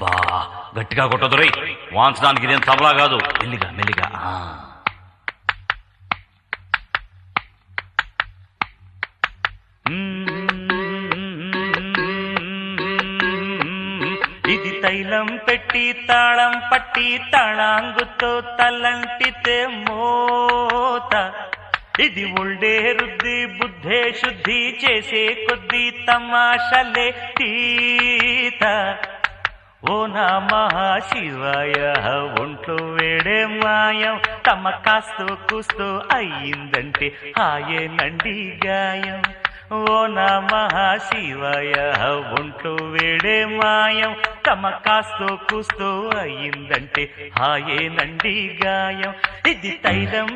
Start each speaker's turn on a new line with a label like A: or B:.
A: అబ్బా గట్టిగా కొట్టదురై, వాంచడానికి ఇదేం తబలా కాదు. మెల్లిగా మెల్లిగా.
B: ఇది తైలం పెట్టి తాళం పట్టి తాళాంగుతో తలంటితే మోత, ఇది ఒళ్ళే రుద్ది బుద్ధే శుద్ధి చేసే కొద్ది తమాషలే తీత. ఓ నమః శివాయ ఒంట్లో వేడే మాయం, తమ కాస్తో కూస్తో అయ్యిందంటే హాయేనండి గాయం. ఓ నమః శివాయ ఒంట్లో వేడే మాయం, తమ కాస్తో కూస్తో అయ్యిందంటే హాయేనండి గాయం. ఇది తైలం